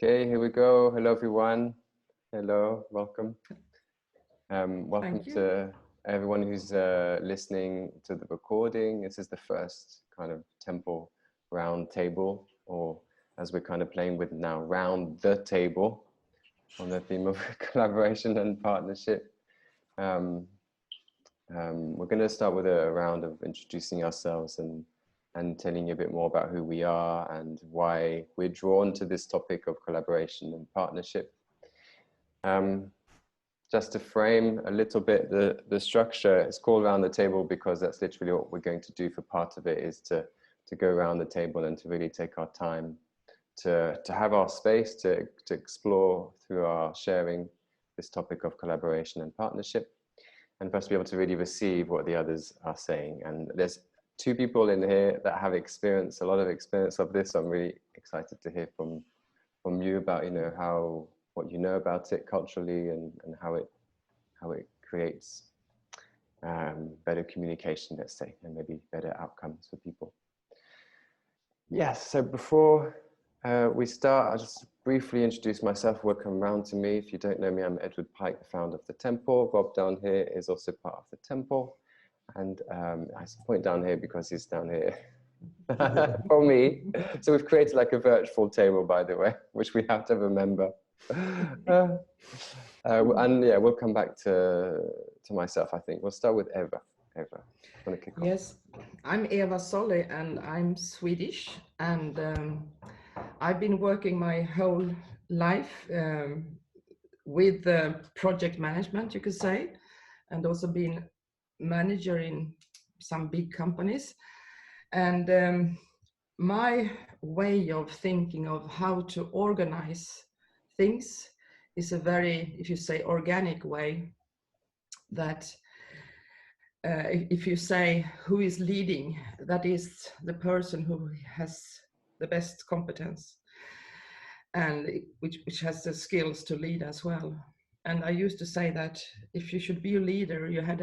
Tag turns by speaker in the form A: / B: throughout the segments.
A: Okay, here we go. Hello, everyone. Hello, welcome. Welcome to everyone who's listening to the recording. This is the first kind of temple round table, or as we're kind of playing with now, round the table on the theme of collaboration and partnership. We're going to start with a round of introducing ourselves and telling you a bit more about who we are and why we're drawn to this topic of collaboration and partnership. Just to frame a little bit the structure, it's called Round the Table because that's literally what we're going to do for part of it, is to go around the table and to really take our time to have our space to explore through our sharing this topic of collaboration and partnership, and for us to be able to really receive what the others are saying. And there's two people in here that have a lot of experience of this. So I'm really excited to hear from you about, what you know about it culturally and how it creates better communication, let's say, and maybe better outcomes for people. Yes, so before we start, I'll just briefly introduce myself. Welcome round to me. If you don't know me, I'm Edward Pike, the founder of the temple. Rob down here is also part of the temple. And I point down here because he's down here for me. So we've created like a virtual table, by the way, which we have to remember. And yeah, we'll come back to myself, I think. We'll start with Eva. Eva, want to kick off?
B: Yes, I'm Eva Solly and I'm Swedish. And I've been working my whole life with project management, you could say, and also been manager in some big companies. And my way of thinking of how to organize things is a very, if you say, organic way, that if you say who is leading, that is the person who has the best competence and which has the skills to lead as well. And I used to say that if you should be a leader, you had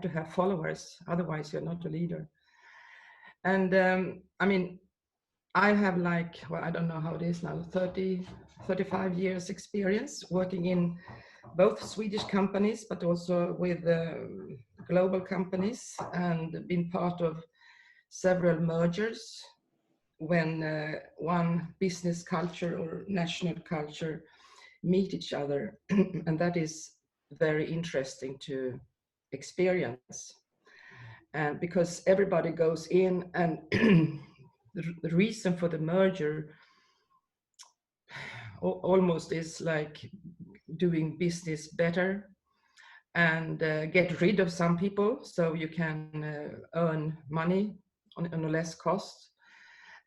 B: to have followers, otherwise you're not a leader. And I mean, I have I don't know how it is now, 35 years experience working in both Swedish companies, but also with global companies, and been part of several mergers when one business culture or national culture meet each other. And that is very interesting to experience. And because everybody goes in, and the reason for the merger almost is like doing business better and get rid of some people so you can earn money on a less cost.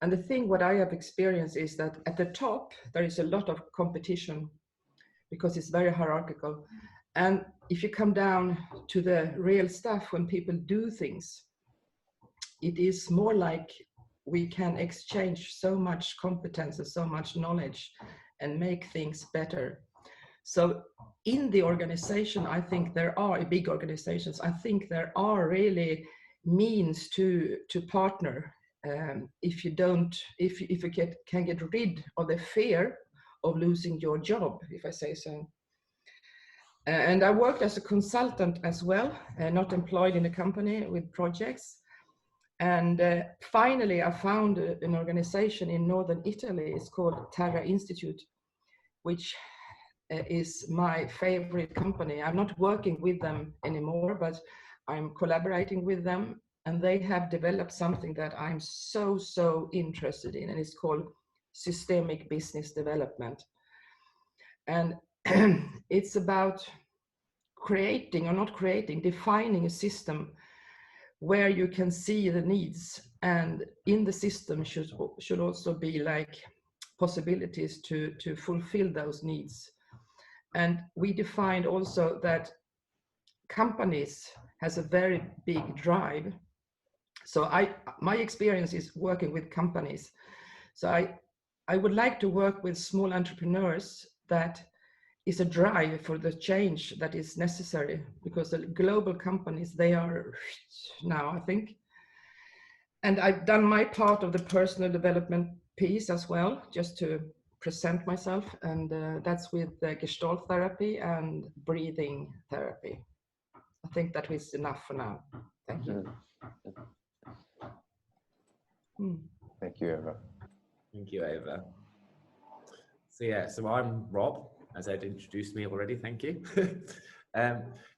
B: And the thing what I have experienced is that at the top there is a lot of competition because it's very hierarchical. And if you come down to the real stuff, when people do things, it is more like we can exchange so much competence and so much knowledge and make things better. So in the organization, I think there are big organizations. I think there are really means to partner if you can get rid of the fear of losing your job, if I say so. And I worked as a consultant as well, not employed in a company with projects. And finally, I found an organization in northern Italy. It's called Terra Institute, which is my favorite company. I'm not working with them anymore, but I'm collaborating with them. And they have developed something that I'm so interested in, and it's called systemic business development. And it's about defining a system where you can see the needs, and in the system should also be like possibilities to fulfill those needs. And we defined also that companies has a very big drive. So my experience is working with companies. So I would like to work with small entrepreneurs that is a drive for the change that is necessary, because the global companies, they are now, I think. And I've done my part of the personal development piece as well, just to present myself, and that's with Gestalt therapy and breathing therapy. I think that is enough for now. Thank you.
A: Thank you, Eva.
C: Thank you, Eva. So yeah, so I'm Rob, as Ed introduced me already, thank you.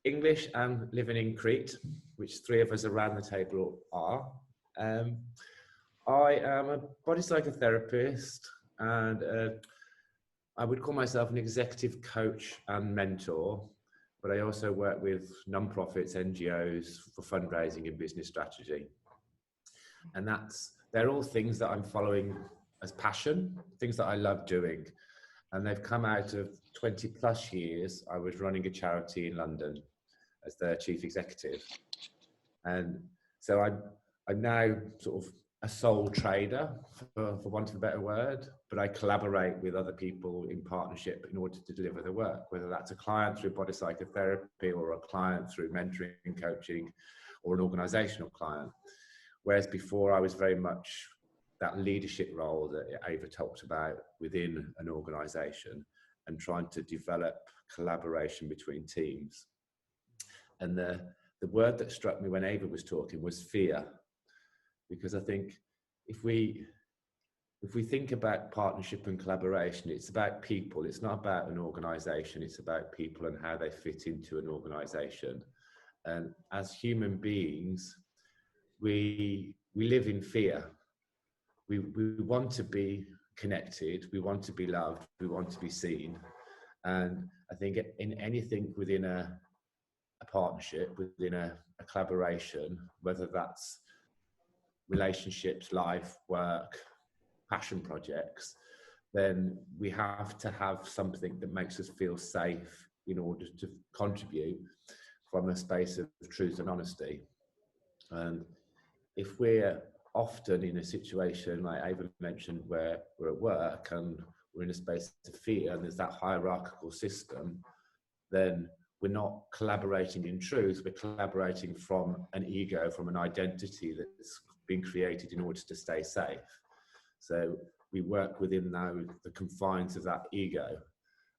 C: English and living in Crete, which 3 of us around the table are. I am a body psychotherapist, and I would call myself an executive coach and mentor, but I also work with non-profits, NGOs for fundraising and business strategy. And they're all things that I'm following as passion, things that I love doing. And they've come out of 20 plus years. I was running a charity in London as their chief executive. And so I'm now sort of a sole trader, for want of a better word, but I collaborate with other people in partnership in order to deliver the work, whether that's a client through body psychotherapy or a client through mentoring and coaching or an organizational client. Whereas before I was very much that leadership role that Eva talked about within an organization and trying to develop collaboration between teams. And the word that struck me when Eva was talking was fear, because I think if we think about partnership and collaboration, it's about people. It's not about an organization. It's about people and how they fit into an organization. And as human beings, we live in fear. We want to be connected, we want to be loved, we want to be seen. And I think in anything within a partnership, within a collaboration, whether that's relationships, life, work, passion projects, then we have to have something that makes us feel safe in order to contribute from a space of truth and honesty. And if we're often in a situation like Eva mentioned where we're at work and we're in a space of fear and there's that hierarchical system, then we're not collaborating in truth, we're collaborating from an ego, from an identity that's been created in order to stay safe. So we work within now the confines of that ego.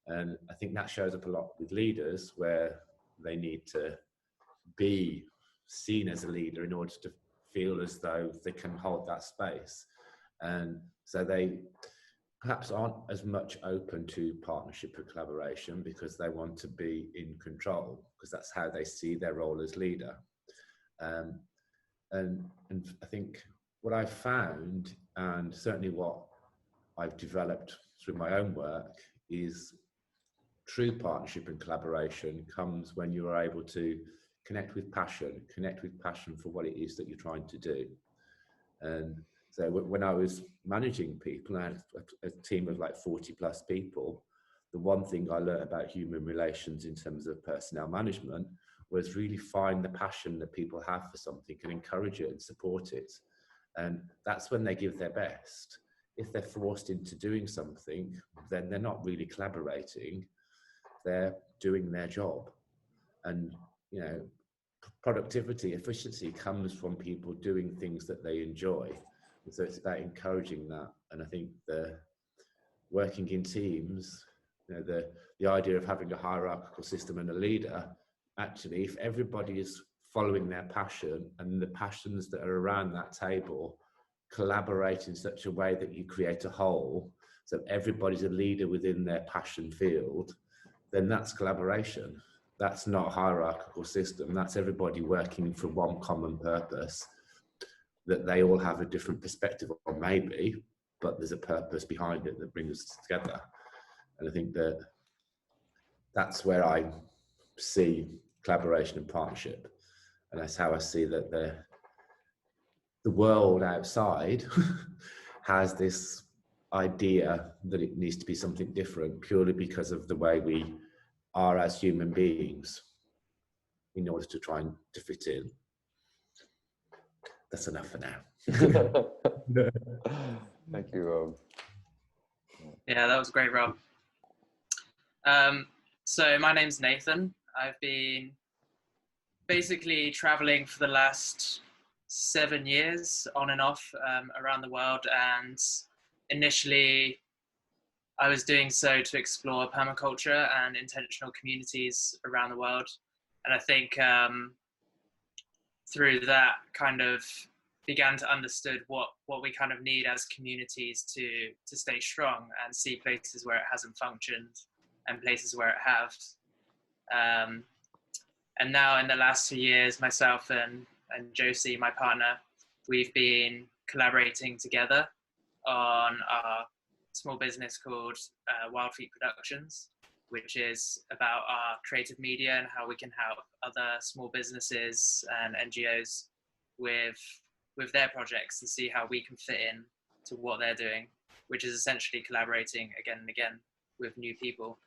C: And I think that shows up a lot with leaders where they need to be seen as a leader in order to feel as though they can hold that space. And so they perhaps aren't as much open to partnership or collaboration because they want to be in control, because that's how they see their role as leader. And I think what I've found, and certainly what I've developed through my own work, is true partnership and collaboration comes when you are able to connect with passion for what it is that you're trying to do. And so when I was managing people, I had a team of like 40 plus people. The one thing I learned about human relations in terms of personnel management was really find the passion that people have for something and encourage it and support it. And that's when they give their best. If they're forced into doing something, then they're not really collaborating, they're doing their job. And you know, productivity, efficiency comes from people doing things that they enjoy. And so it's about encouraging that. And I think the working in teams, you know, the idea of having a hierarchical system and a leader, actually, if everybody is following their passion and the passions that are around that table collaborate in such a way that you create a whole, so everybody's a leader within their passion field, then that's collaboration. That's not a hierarchical system. That's everybody working for one common purpose that they all have a different perspective on, maybe, but there's a purpose behind it that brings us together. And I think that that's where I see collaboration and partnership. And that's how I see that the world outside has this idea that it needs to be something different purely because of the way we are as human beings in order to try and to fit in. That's enough for now.
A: Thank you, Rob.
D: Yeah, that was great, Rob. So my name's Nathan. I've been basically traveling for the last 7 years on and off around the world, and initially I was doing so to explore permaculture and intentional communities around the world. And I think through that kind of began to understood what we kind of need as communities to stay strong and see places where it hasn't functioned and places where it has. And now in the last 2 years, myself and Josie, my partner, we've been collaborating together on our small business called Wild Feet Productions, which is about our creative media and how we can help other small businesses and NGOs with their projects and see how we can fit in to what they're doing, which is essentially collaborating again and again with new people.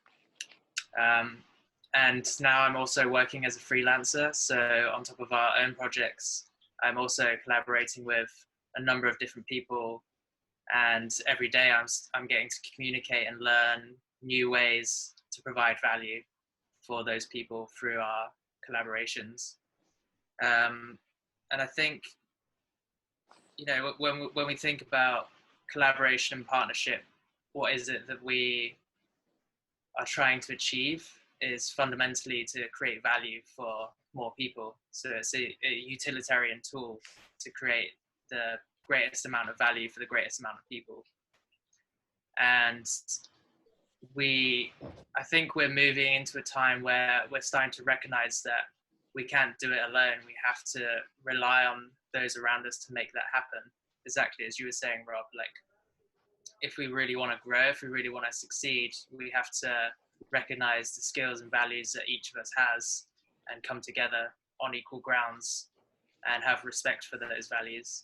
D: And now I'm also working as a freelancer. So on top of our own projects, I'm also collaborating with a number of different people. And every day I'm getting to communicate and learn new ways to provide value for those people through our collaborations. And I think, you know, when we think about collaboration and partnership, what is it that we are trying to achieve is fundamentally to create value for more people. So it's a utilitarian tool to create the greatest amount of value for the greatest amount of people. And I think we're moving into a time where we're starting to recognize that we can't do it alone. We have to rely on those around us to make that happen. Exactly as you were saying, Rob, like if we really want to grow, if we really want to succeed, we have to recognize the skills and values that each of us has and come together on equal grounds and have respect for those values.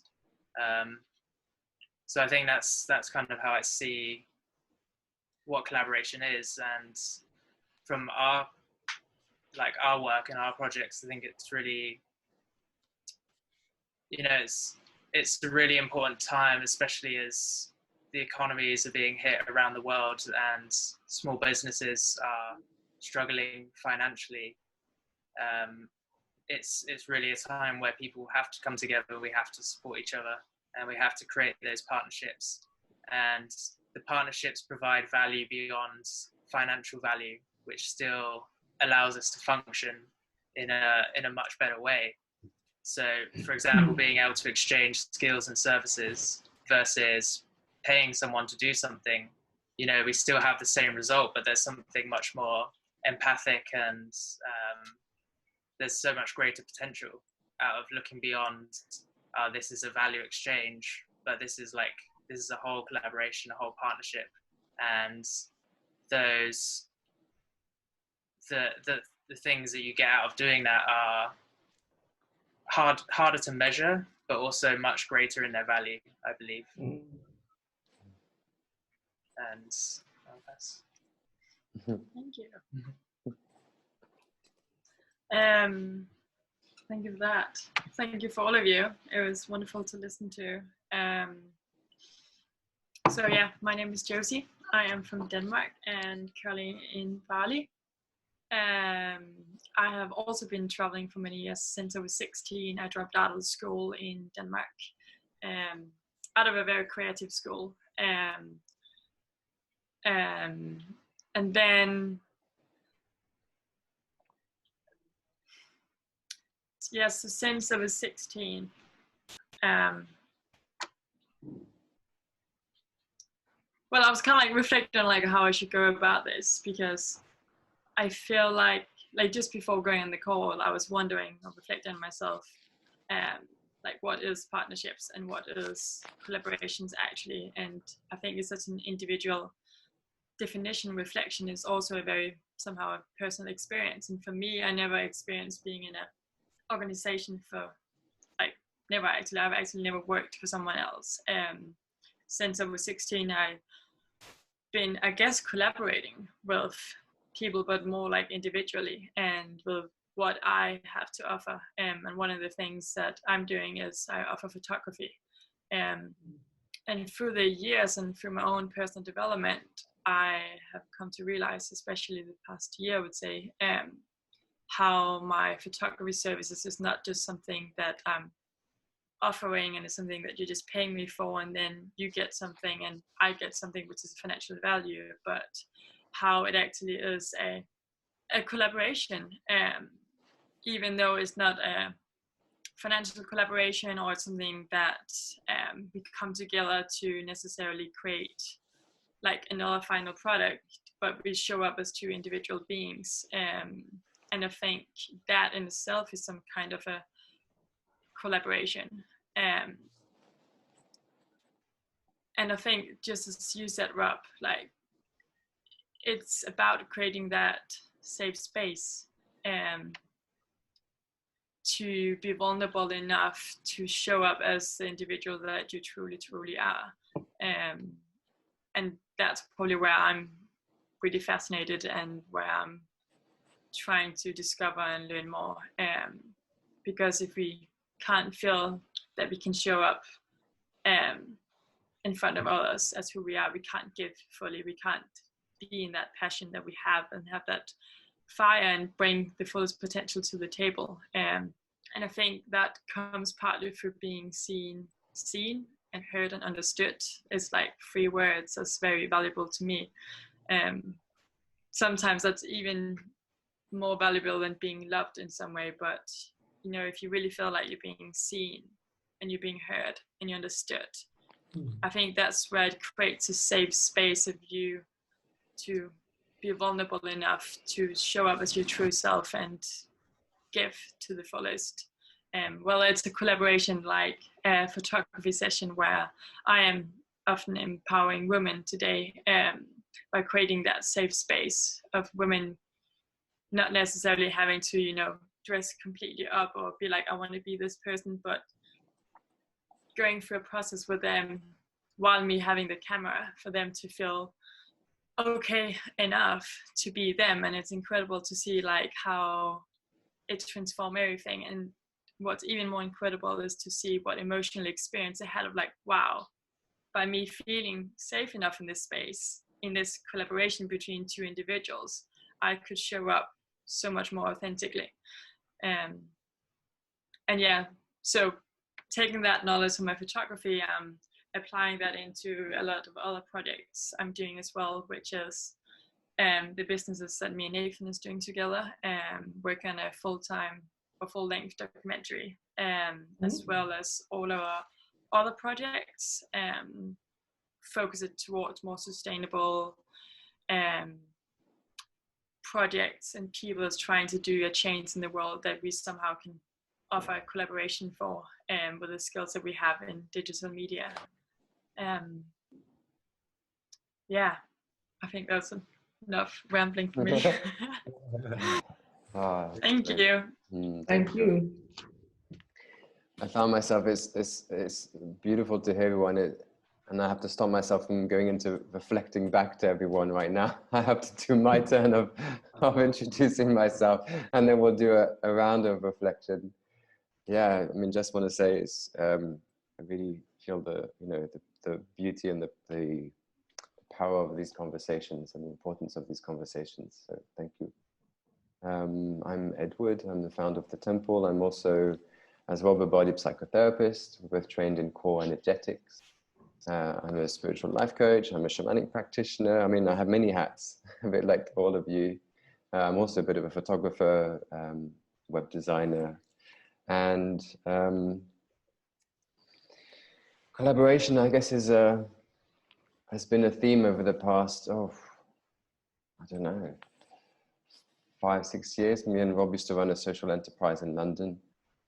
D: So I think that's kind of how I see what collaboration is. And from our work and our projects, I think it's really, you know, it's a really important time, especially as the economies are being hit around the world and small businesses are struggling financially. It's really a time where people have to come together, we have to support each other, and we have to create those partnerships. And the partnerships provide value beyond financial value, which still allows us to function in a much better way. So, for example, being able to exchange skills and services versus paying someone to do something, you know, we still have the same result, but there's something much more empathic and there's so much greater potential out of looking beyond, this is a value exchange, but this is a whole collaboration, a whole partnership. And those, the things that you get out of doing that are harder to measure, but also much greater in their value, I believe. And that's...
E: Thank you. Thank you for that. Thank you for all of you. It was wonderful to listen to. So yeah, my name is Josie. I am from Denmark and currently in Bali. I have also been traveling for many years. Since I was 16, I dropped out of school in Denmark, out of a very creative school. And then, yes, so since I was 16, well, I was kind of like reflecting on like how I should go about this, because I feel like just before going on the call, I was wondering or reflecting on myself, like what is partnerships and what is collaborations actually. And I think it's such an individual definition. Reflection is also a very somehow a personal experience. And for me, I never experienced being in an organization for I've actually never worked for someone else. Since I was 16, I've been, I guess, collaborating with people, but more like individually and with what I have to offer. And one of the things that I'm doing is I offer photography. And through the years and through my own personal development, I have come to realize, especially the past year, I would say, how my photography services is not just something that I'm offering and it's something that you're just paying me for, and then you get something and I get something which is financial value, but how it actually is a collaboration, even though it's not a financial collaboration or something that we come together to necessarily create like another final product, but we show up as two individual beings. And I think that in itself is some kind of a collaboration. And I think, just as you said, Rob, like it's about creating that safe space to be vulnerable enough to show up as the individual that you truly, truly are. And that's probably where I'm really fascinated and where I'm trying to discover and learn more. Because if we can't feel that we can show up in front of others as who we are, we can't give fully, we can't be in that passion that we have and have that fire and bring the fullest potential to the table. And I think that comes partly through being seen and heard and understood. It's like 3 words that's very valuable to me. Sometimes that's even more valuable than being loved in some way, but you know, if you really feel like you're being seen and you're being heard and you're understood, I think that's where it creates a safe space of you to be vulnerable enough to show up as your true self and give to the fullest. Well, it's a collaboration like a photography session where I am often empowering women today by creating that safe space of women not necessarily having to, you know, dress completely up or be like, I want to be this person, but going through a process with them while me having the camera for them to feel okay enough to be them. And it's incredible to see like how it transforms everything. And what's even more incredible is to see what emotional experience I had of like, wow, by me feeling safe enough in this space, in this collaboration between 2 individuals, I could show up so much more authentically. And yeah, so taking that knowledge from my photography, applying that into a lot of other projects I'm doing as well, which is the businesses that me and Nathan is doing together, working on a full-time or full-length documentary, as well as all our other projects, focus it towards more sustainable projects and people is trying to do a change in the world that we somehow can offer collaboration for, with the skills that we have in digital media. Yeah, I think that's enough rambling for me. Thank you.
B: Thank you.
A: I found myself, it's beautiful to hear everyone, and I have to stop myself from going into reflecting back to everyone right now. I have to do my turn of introducing myself, and then we'll do a round of reflection. Yeah, I mean, just want to say I really feel the beauty and the power of these conversations and the importance of these conversations. So thank you. I'm Edward. I'm the founder of The Temple. I'm also, as well, a body psychotherapist. We're both trained in core energetics. I'm a spiritual life coach. I'm a shamanic practitioner. I mean, I have many hats, a bit like all of you. I'm also a bit of a photographer, web designer, and collaboration, I guess, has been a theme over the past, I don't know, 5-6 years. Me and Rob used to run a social enterprise in London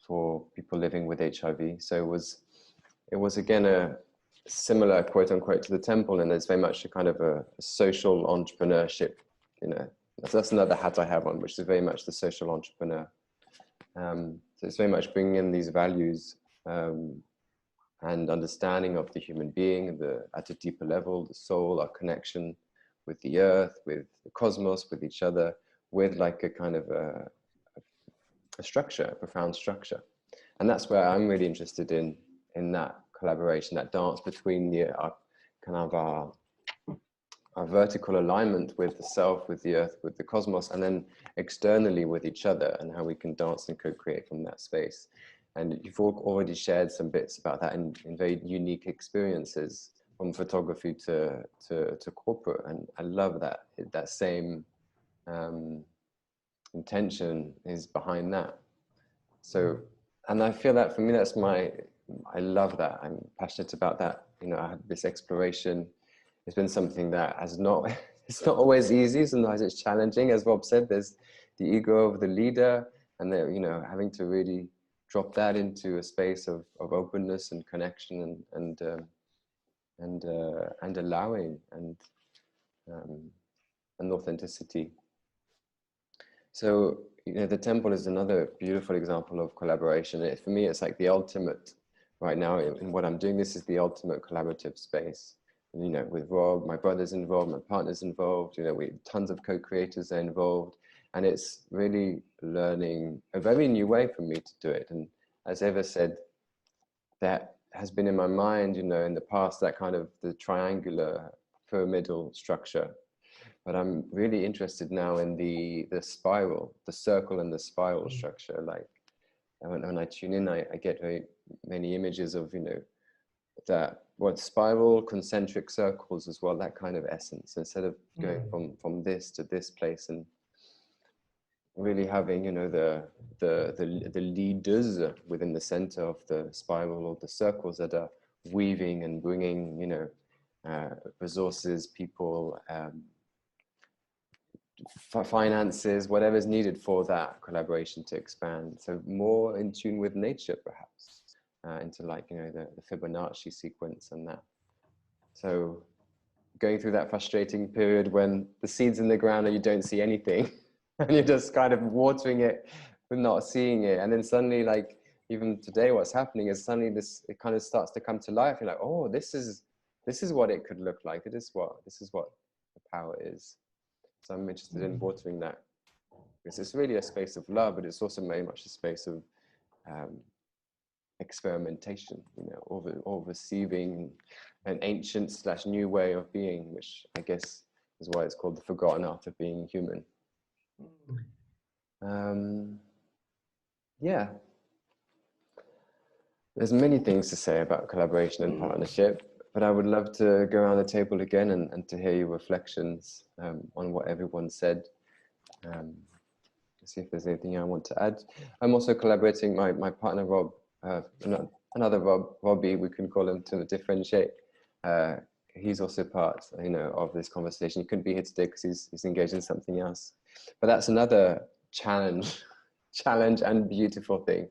A: for people living with HIV. So it was again a similar, quote unquote, to The Temple, and it's very much a kind of a social entrepreneurship. You know, that's another hat I have on, which is very much the social entrepreneur. So it's very much bringing in these values and understanding of the human being, at a deeper level, the soul, our connection with the earth, with the cosmos, with each other, with like a kind of a structure, a profound structure. And that's where I'm really interested in that collaboration, that dance between our vertical alignment with the self, with the earth, with the cosmos, and then externally with each other, and how we can dance and co-create from that space. And you've already shared some bits about that in very unique experiences, from photography to corporate. And I love that same intention is behind that. So, and I feel that for me, I love that. I'm passionate about that. You know, I have this exploration. It's been something that it's not always easy. Sometimes it's challenging. As Rob said, there's the ego of the leader, and you know, having to really drop that into a space of openness and connection and allowing and authenticity. So, you know, the temple is another beautiful example of collaboration. For me, it's like the ultimate right now in what I'm doing. This is the ultimate collaborative space. And, you know, with Rob, my brother's involved, my partner's involved, you know, tons of co-creators are involved. And it's really learning a very new way for me to do it. And as Eva said, that has been in my mind, you know, in the past, that kind of the triangular pyramidal structure. But I'm really interested now in the spiral, the circle and the spiral structure. Like when I tune in, I get very many images of, you know, that spiral, concentric circles as well, that kind of essence, instead of going from this to this place, and really having, you know, the leaders within the center of the spiral or the circles that are weaving and bringing, you know, resources, people, finances, whatever's needed for that collaboration to expand. So more in tune with nature, perhaps, into like, you know, the Fibonacci sequence and that. So going through that frustrating period when the seed's in the ground and you don't see anything and you're just kind of watering it but not seeing it. And then suddenly, like even today, what's happening is suddenly it kind of starts to come to life. You're like, oh, this is what it could look like. This is what the power is. So I'm interested in watering that, because it's really a space of love, but it's also very much a space of experimentation, you know, or receiving an ancient / new way of being, which I guess is why it's called the forgotten art of being human. Yeah, there's many things to say about collaboration and partnership, but I would love to go around the table again and to hear your reflections on what everyone said. See if there's anything I want to add. I'm also collaborating, my partner Rob, another Robbie, we can call him to differentiate. He's also part, you know, of this conversation. He couldn't be here today because he's engaged in something else. But that's another challenge and beautiful thing.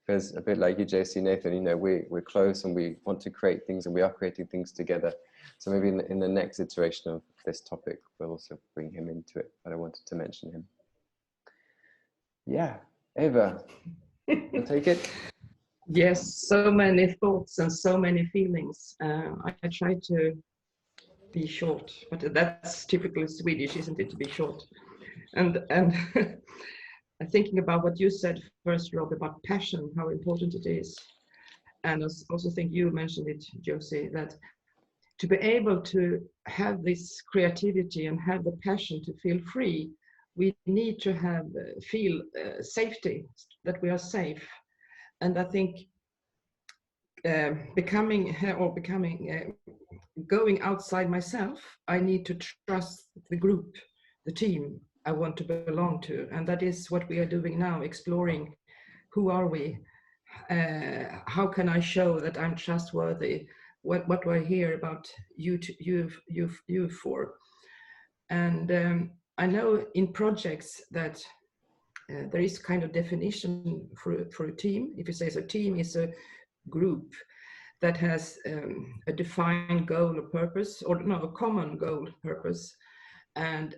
A: Because a bit like you, Josie, Nathan, you know, we're close and we want to create things and we are creating things together. So maybe in the next iteration of this topic, we'll also bring him into it, but I wanted to mention him. Yeah, Eva, you'll take it?
B: Yes, so many thoughts and so many feelings. I try to be short, but that's typically Swedish, isn't it, to be short? And I'm thinking about what you said first, Rob, about passion, how important it is. And I also think you mentioned it, Josie, that to be able to have this creativity and have the passion to feel free, we need to feel safety, that we are safe. And I think going outside myself, I need to trust the group, the team I want to belong to. And that is what we are doing now, exploring who are we? How can I show that I'm trustworthy? What do I hear about you for? And I know in projects that there is kind of definition for a team. If you say so, team is a group that has a defined goal or purpose, or no, a common goal, purpose, and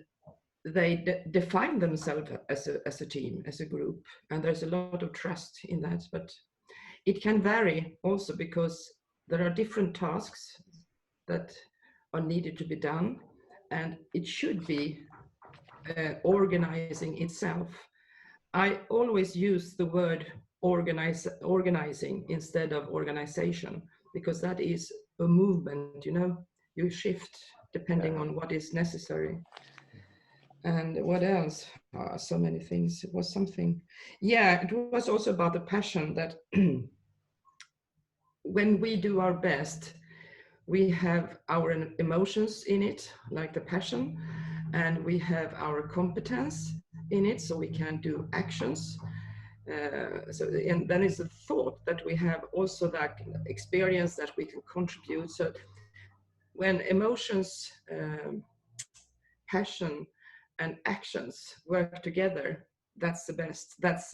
B: they define themselves as a team, as a group, and there's a lot of trust in that. But it can vary also because there are different tasks that are needed to be done, and it should be organizing itself. I always use the word organizing instead of organization, because that is a movement, you know, you shift depending on what is necessary. And what else? So many things. It was something. Yeah, it was also about the passion that when we do our best, we have our emotions in it, like the passion, and we have our competence in it, so we can do actions. And then it's a thought that we have also that experience that we can contribute. So when emotions, passion, and actions work together, that's the best. That's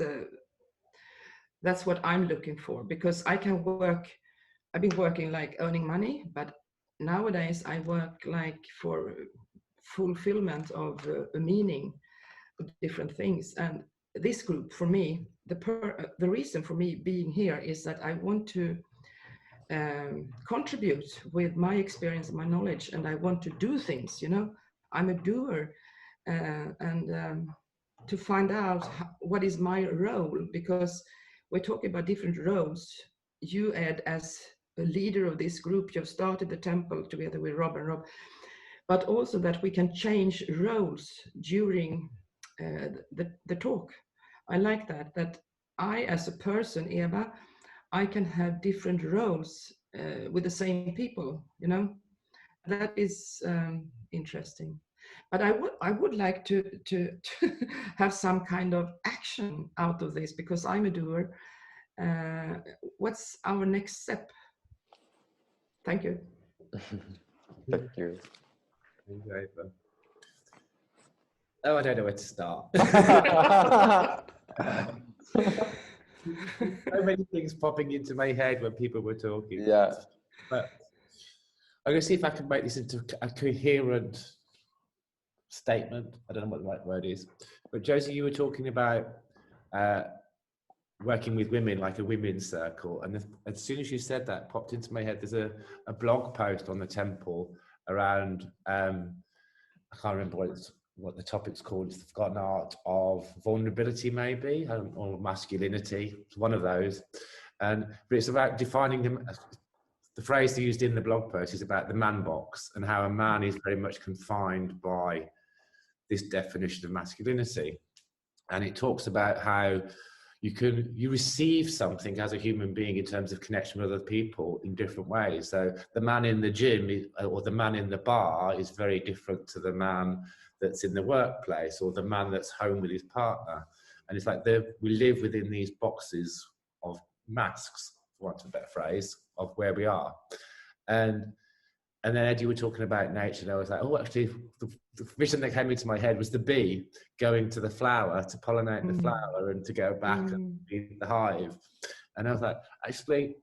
B: what I'm looking for, because I can work. I've been working like earning money, but nowadays I work like for fulfillment of a meaning of different things. And this group, for me, the reason for me being here is that I want to contribute with my experience and my knowledge, and I want to do things. I'm a doer, and to find out what is my role, because we're talking about different roles. You, Ed, as a leader of this group, you've started the temple together with Rob and Rob, but also that we can change roles during the talk. I like that I, as a person, Eva, I can have different roles with the same people, that is interesting. But I would like to have some kind of action out of this, because I'm a doer. What's our next step? Thank you.
A: Thank you.
C: Oh, I don't know where to start. So many things popping into my head when people were talking.
A: Yeah.
C: But I'm going to see if I can make this into a coherent statement. I don't know what the right word is. But Josie, you were talking about working with women, like a women's circle. And as soon as you said that, popped into my head, there's a blog post on the temple around, I can't remember what the topic's called. It's the forgotten art of vulnerability, maybe, or masculinity. It's one of those. But it's about defining them. The phrase used in the blog post is about the man box, and how a man is very much confined by this definition of masculinity. And it talks about how you receive something as a human being in terms of connection with other people in different ways. So the man in the gym or the man in the bar is very different to the man that's in the workplace, or the man that's home with his partner. And it's like we live within these boxes of masks, for want of a better phrase, of where we are. And then, Ed, you were talking about nature, and I was like, oh, actually, the vision that came into my head was the bee going to the flower to pollinate the flower and to go back and feed the hive. And I was like, actually,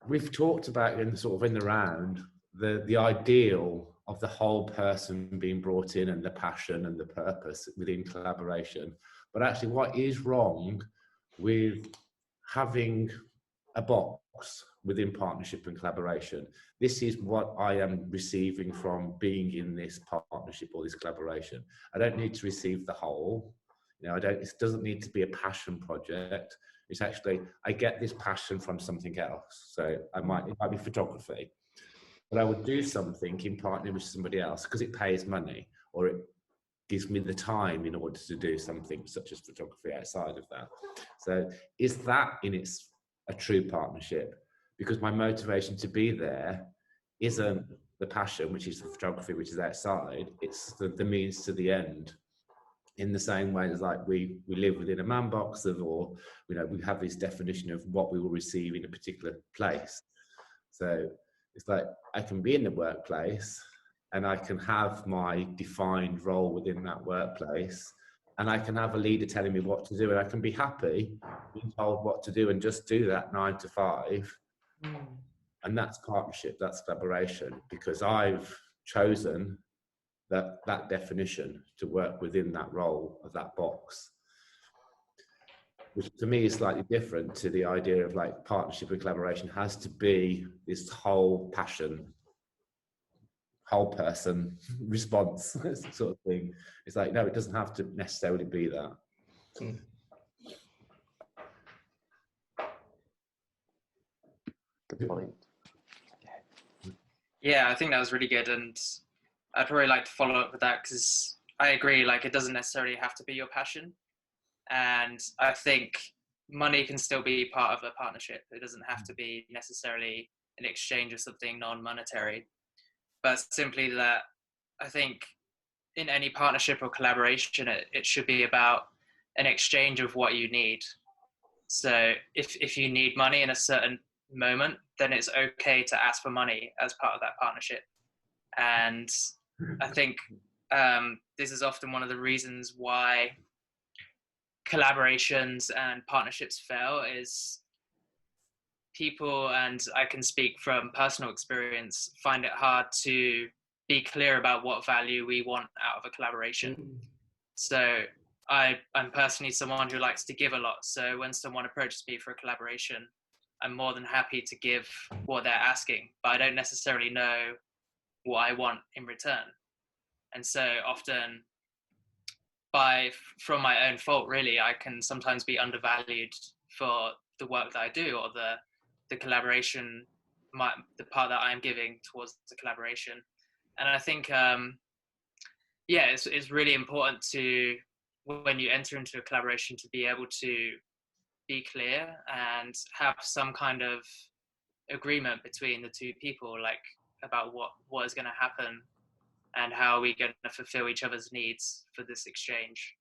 C: we've talked about in the round the ideal of the whole person being brought in, and the passion and the purpose within collaboration. But actually, what is wrong with having a box within partnership and collaboration? This is what I am receiving from being in this partnership or this collaboration. I don't need to receive the whole. It doesn't need to be a passion project. It's actually, I get this passion from something else. So it might be photography, but I would do something in partnering with somebody else because it pays money, or it gives me the time in order to do something such as photography outside of that. So is that a true partnership? Because my motivation to be there isn't the passion, which is the photography, which is outside. It's the means to the end. In the same way as like we live within a man box we have this definition of what we will receive in a particular place. So it's like I can be in the workplace and I can have my defined role within that workplace, and I can have a leader telling me what to do, and I can be happy being told what to do and just do that 9 to 5. And that's partnership, that's collaboration, because I've chosen that definition to work within that role of that box, which to me is slightly different to the idea of like partnership and collaboration has to be this whole passion, whole person response sort of thing. It's like, no, it doesn't have to necessarily be that.
A: Good point.
D: Yeah, I think that was really good, and I'd probably like to follow up with that, because I agree, like it doesn't necessarily have to be your passion. And I think money can still be part of a partnership. It doesn't have to be necessarily an exchange of something non-monetary, but simply that I think in any partnership or collaboration, it should be about an exchange of what you need. So if you need money in a certain moment, then it's okay to ask for money as part of that partnership. And I think this is often one of the reasons why collaborations and partnerships fail is people, and I can speak from personal experience, find it hard to be clear about what value we want out of a collaboration. So I'm personally someone who likes to give a lot. So when someone approaches me for a collaboration, I'm more than happy to give what they're asking, but I don't necessarily know what I want in return. And so often from my own fault, really, I can sometimes be undervalued for the work that I do, or the collaboration, the part that I'm giving towards the collaboration. And I think, it's really important to, when you enter into a collaboration, to be able to be clear and have some kind of agreement between the two people, like about what is going to happen and how we're going to fulfill each other's needs for this exchange.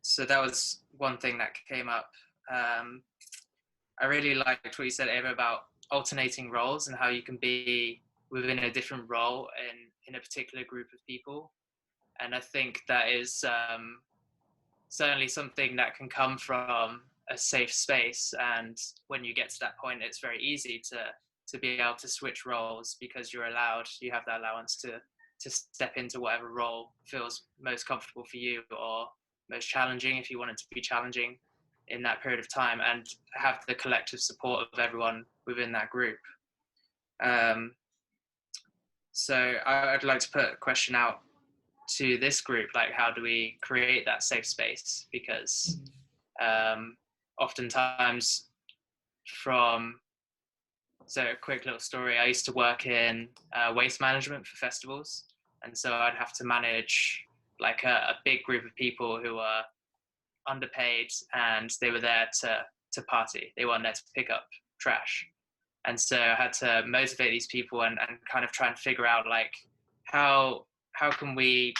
D: So that was one thing that came up. I really liked what you said, Eva, about alternating roles and how you can be within a different role in a particular group of people. And I think that is certainly something that can come from a safe space. And when you get to that point, it's very easy to be able to switch roles, because you have that allowance to step into whatever role feels most comfortable for you, or most challenging if you want it to be challenging in that period of time, and have the collective support of everyone within that group. So I'd like to put a question out to this group, like how do we create that safe space? Because oftentimes so a quick little story, I used to work in waste management for festivals. And so I'd have to manage like a big group of people who were underpaid, and they were there to party. They weren't there to pick up trash. And so I had to motivate these people and kind of try and figure out like, how can we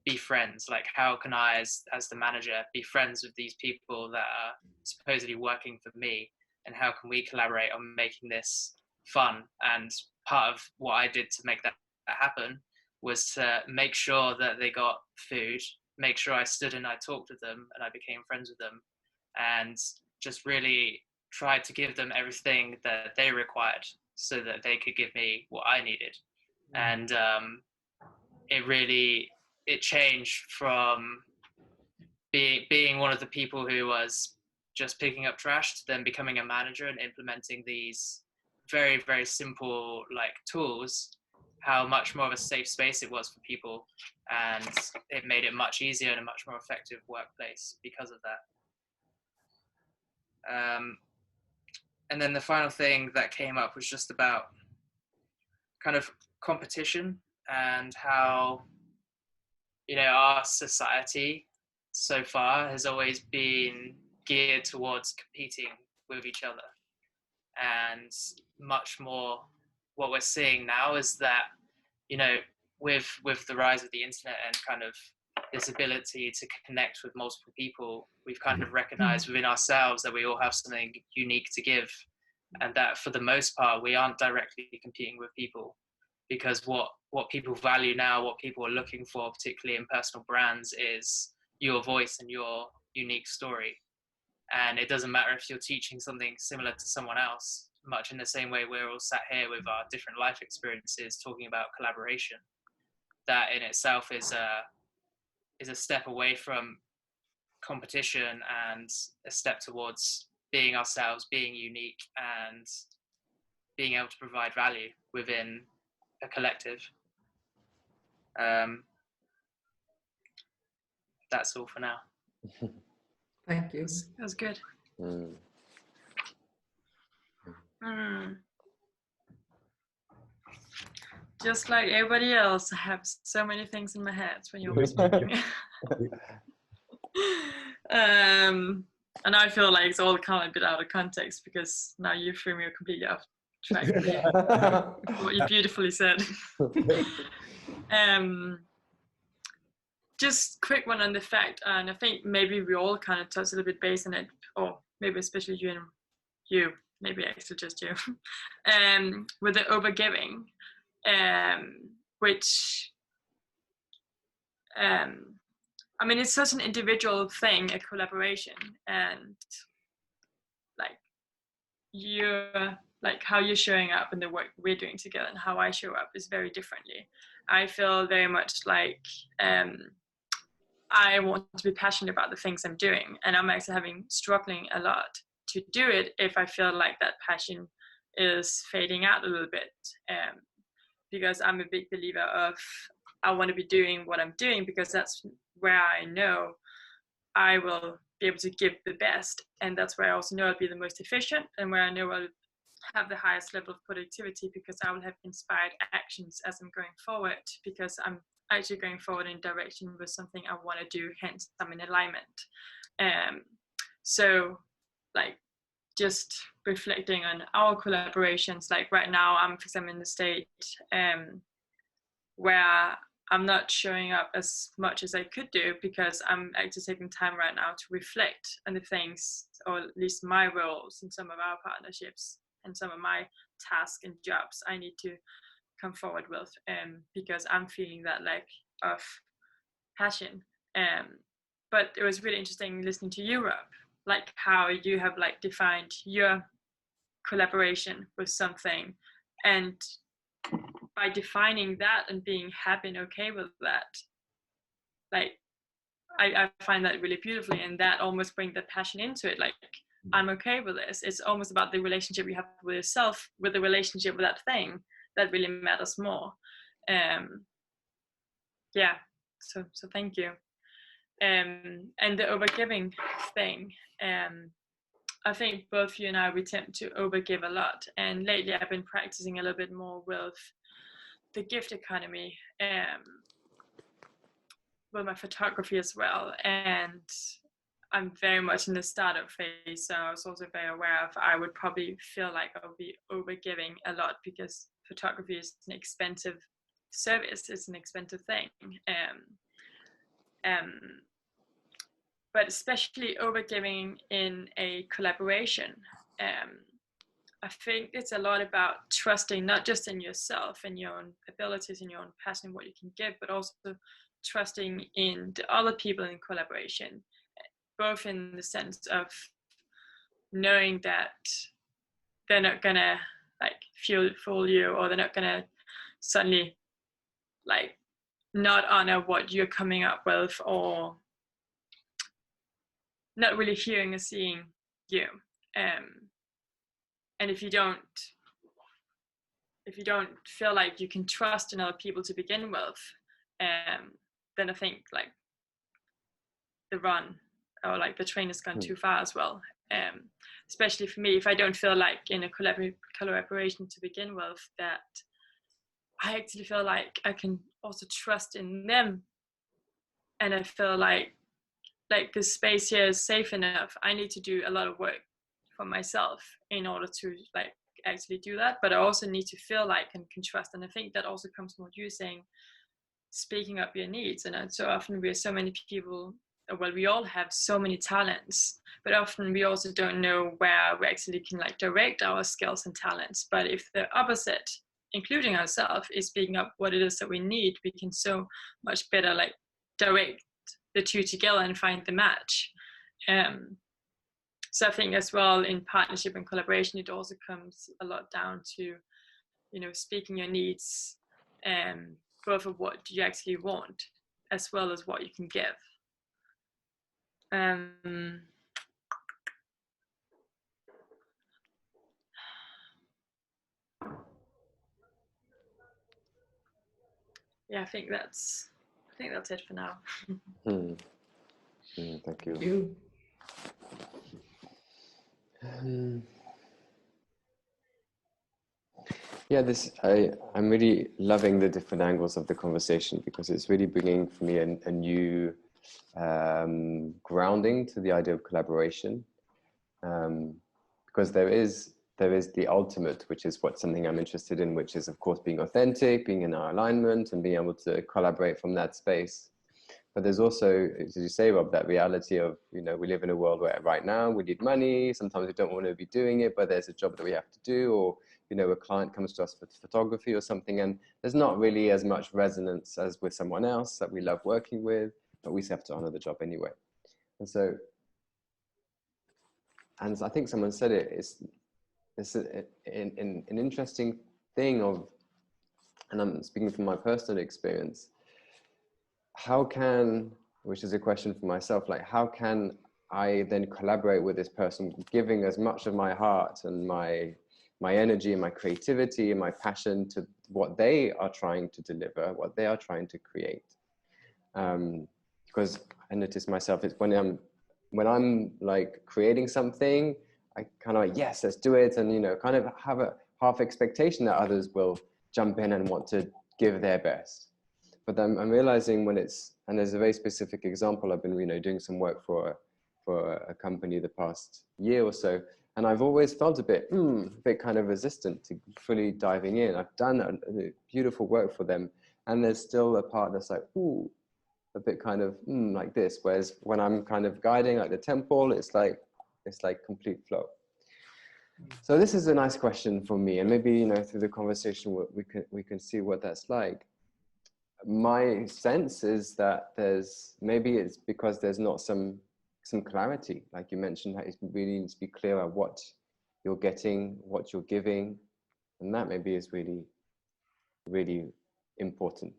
D: be friends? Like, how can I, as the manager, be friends with these people that are supposedly working for me? And how can we collaborate on making this fun? And part of what I did to make that happen was to make sure that they got food, make sure I stood and I talked with them and I became friends with them, and just really tried to give them everything that they required so that they could give me what I needed. And it changed from being one of the people who was just picking up trash to then becoming a manager and implementing these very, very simple like tools, how much more of a safe space it was for people. And it made it much easier and a much more effective workplace because of that. And then the final thing that came up was just about kind of competition, and how, our society so far has always been geared towards competing with each other. And much more what we're seeing now is that, with the rise of the internet and kind of this ability to connect with multiple people, we've kind of recognized within ourselves that we all have something unique to give, and that for the most part we aren't directly competing with people, because what people value now, what people are looking for, particularly in personal brands, is your voice and your unique story. And it doesn't matter if you're teaching something similar to someone else, much in the same way we're all sat here with our different life experiences talking about collaboration. That in itself is a step away from competition and a step towards being ourselves, being unique, and being able to provide value within a collective. That's all for now.
B: Thank you.
E: That was good. just like everybody else, I have so many things in my head when you're speaking. And I feel like it's all kind of a bit out of context because now you threw me completely off track. What you beautifully said. Just quick one on the fact, and I think maybe we all kind of touched a little bit based on it, or maybe especially you, maybe actually just you, with the overgiving, which, I mean, it's such an individual thing, a collaboration, and like how you're showing up in the work we're doing together and how I show up is very differently. I feel very much like I want to be passionate about the things I'm doing, and I'm actually struggling a lot to do it if I feel like that passion is fading out a little bit, because I'm a big believer of I want to be doing what I'm doing because that's where I know I will be able to give the best, and that's where I also know I'll be the most efficient, and where I know I'll have the highest level of productivity because I will have inspired actions as I'm going forward, because I'm actually going forward in direction with something I want to do, hence I'm in alignment. So like just reflecting on our collaborations, like right now I'm in the state where I'm not showing up as much as I could do because I'm actually taking time right now to reflect on the things, or at least my roles in some of our partnerships and some of my tasks and jobs I need to come forward with, because I'm feeling that lack of passion. But it was really interesting listening to you, Rob, like how you have like defined your collaboration with something, and by defining that and being happy and okay with that, like I find that really beautifully, and that almost brings the passion into it. Like I'm okay with this. It's almost about the relationship you have with yourself, with the relationship with that thing that really matters more. Yeah, so thank you. And the overgiving thing, I think both you and I, we tend to overgive a lot, and lately I've been practicing a little bit more with the gift economy, with my photography as well, and I'm very much in the startup phase, so I was also very aware of I would probably feel like I would be overgiving a lot because photography is an expensive service, it's an expensive thing, but especially overgiving in a collaboration. I think it's a lot about trusting not just in yourself and your own abilities and your own passion and what you can give, but also trusting in the other people in collaboration, both in the sense of knowing that they're not gonna like fool you, or they're not gonna suddenly like not honor what you're coming up with, or not really hearing or seeing you. And if you don't feel like you can trust in other people to begin with, then I think like the run, or like the train has gone too far as well. Especially for me, if I don't feel like in a collaboration to begin with that I actually feel like I can also trust in them, and I feel like the space here is safe enough, I need to do a lot of work for myself in order to like actually do that. But I also need to feel like and can trust, and I think that also comes from what you're saying, speaking up your needs. And so often we are so many people, well, we all have so many talents, but often we also don't know where we actually can like direct our skills and talents. But if the opposite, including ourselves, is speaking up what it is that we need, we can so much better like direct the two together and find the match. So I think as well in partnership and collaboration, it also comes a lot down to, you know, speaking your needs, both of what you actually want as well as what you can give. Yeah, I think that's it for now.
A: Thank you.
B: Thank you.
A: Yeah, I'm really loving the different angles of the conversation, because it's really bringing for me a new grounding to the idea of collaboration. Because there is the ultimate, which is something I'm interested in, which is of course being authentic, being in our alignment, and being able to collaborate from that space. But there's also, as you say, Rob, that reality of, we live in a world where right now we need money. Sometimes we don't want to be doing it, but there's a job that we have to do, or, a client comes to us for photography or something, and there's not really as much resonance as with someone else that we love working with, but we still have to honor the job anyway. And I think someone said it's an interesting thing of, and I'm speaking from my personal experience, which is a question for myself, like how can I then collaborate with this person, giving as much of my heart and my energy and my creativity and my passion to what they are trying to deliver, what they are trying to create. Because I notice myself, it's when I'm like creating something, I kind of like, yes, let's do it. And, kind of have a half expectation that others will jump in and want to give their best. But I'm realizing and there's a very specific example. I've been, doing some work for a company the past year or so. And I've always felt a bit kind of resistant to fully diving in. I've done a beautiful work for them. And there's still a part that's like, ooh, a bit kind of like this. Whereas when I'm kind of guiding like the temple, it's like complete flow. So this is a nice question for me. And maybe, through the conversation, we can see what that's like. My sense is that maybe it's because there's not some clarity, like you mentioned, that it really needs to be clear on what you're getting, what you're giving, and that maybe is really, really important.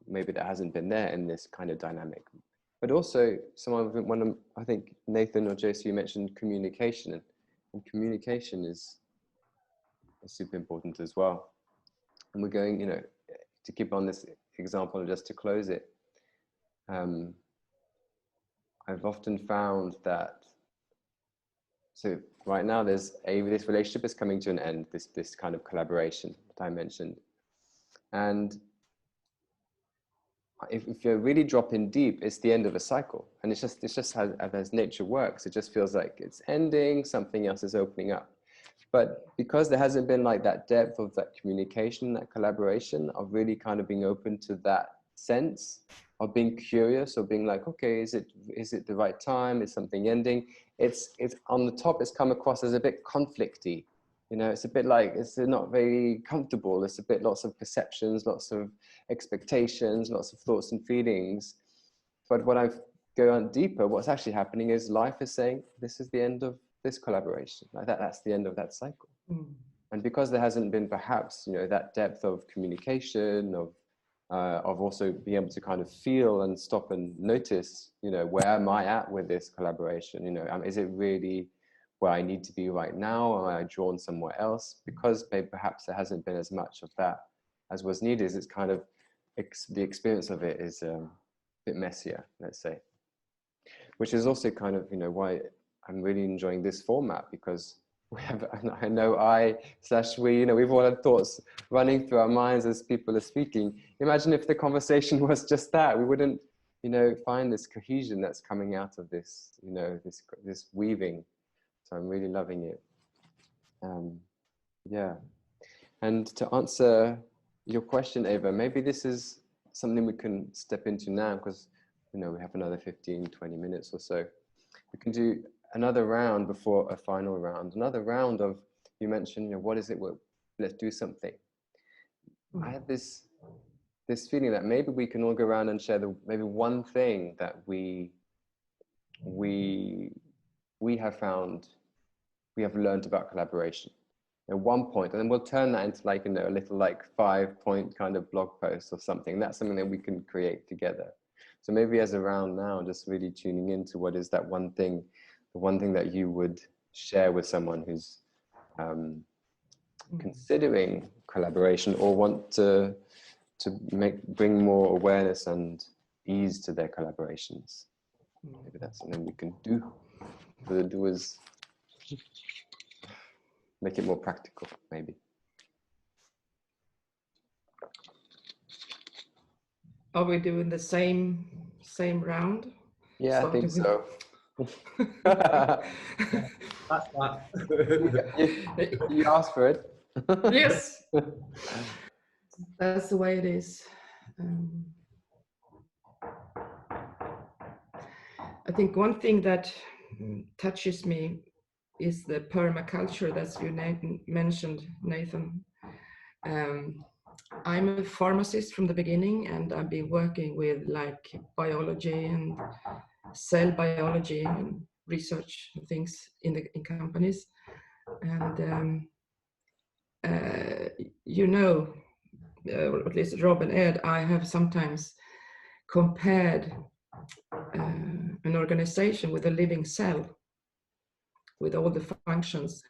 A: Maybe that hasn't been there in this kind of dynamic. But also, I think Nathan or Josie, you mentioned communication, and communication is super important as well. And we're going, to keep on this example, just to close it, I've often found that, so right now this relationship is coming to an end, this kind of collaboration that I mentioned. And if you really drop in deep, it's the end of a cycle. And it's just how as nature works. It just feels like it's ending, something else is opening up. But because there hasn't been like that depth of that communication, that collaboration, of really kind of being open to that sense of being curious, or being like, okay, is it the right time? Is something ending? It's on the top, it's come across as a bit conflicty. It's a bit like, it's not very comfortable. It's a bit, lots of perceptions, lots of expectations, lots of thoughts and feelings. But when I go on deeper, what's actually happening is life is saying, this is the end of this collaboration. Like that's the end of that cycle. And because there hasn't been perhaps, that depth of communication, of also being able to kind of feel and stop and notice, where am I at with this collaboration? Is it really where I need to be right now, or am I drawn somewhere else? Because perhaps there hasn't been as much of that as was needed. It's kind of, the experience of it is a bit messier, let's say. Which is also kind of, why I'm really enjoying this format, because we have, I know we, we've all had thoughts running through our minds as people are speaking. Imagine if the conversation was just that, we wouldn't, find this cohesion that's coming out of this, this weaving. So I'm really loving it. Yeah. And to answer your question, Eva, maybe this is something we can step into now, because, we have another 15, 20 minutes or so. We can do another round before a final round, another round of, you mentioned, what is it? Let's do something. I had this feeling that maybe we can all go around and share maybe one thing that we have found, we have learned about collaboration at one point, and then we'll turn that into like, a little like 5-point kind of blog post or something. That's something that we can create together. So maybe as a round now, just really tuning into what is that one thing, the one thing that you would share with someone who's considering collaboration, or want to bring more awareness and ease to their collaborations. Maybe that's something we can do for the doers. Make it more practical, maybe.
B: Are we doing the same round?
A: Yeah, I think
B: Starting
A: so.
C: That's that.
A: You asked for it.
B: Yes, that's the way it is. I think one thing that touches me is the permaculture that you mentioned, Nathan. I'm a pharmacist from the beginning, and I've been working with like biology and cell biology and research and things in companies. And you know, or at least Rob and Ed, I have sometimes compared an organization with a living cell with all the functions,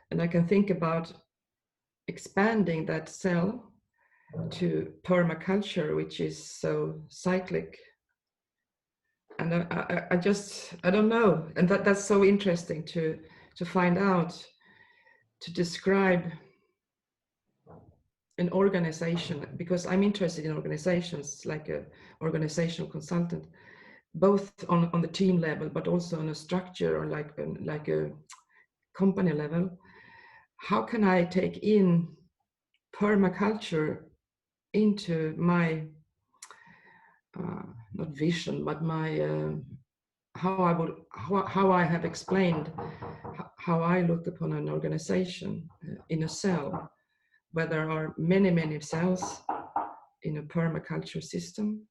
B: and I can think about expanding that cell to permaculture, which is so cyclic. And I don't know, and that's so interesting to find out, to describe an organization, because I'm interested in organizations, like a organizational consultant, both on the team level, but also on a structure or like a company level. How can I take in permaculture into my not vision, but my how I have explained how I look upon an organization in a cell, where there are many cells in a permaculture system.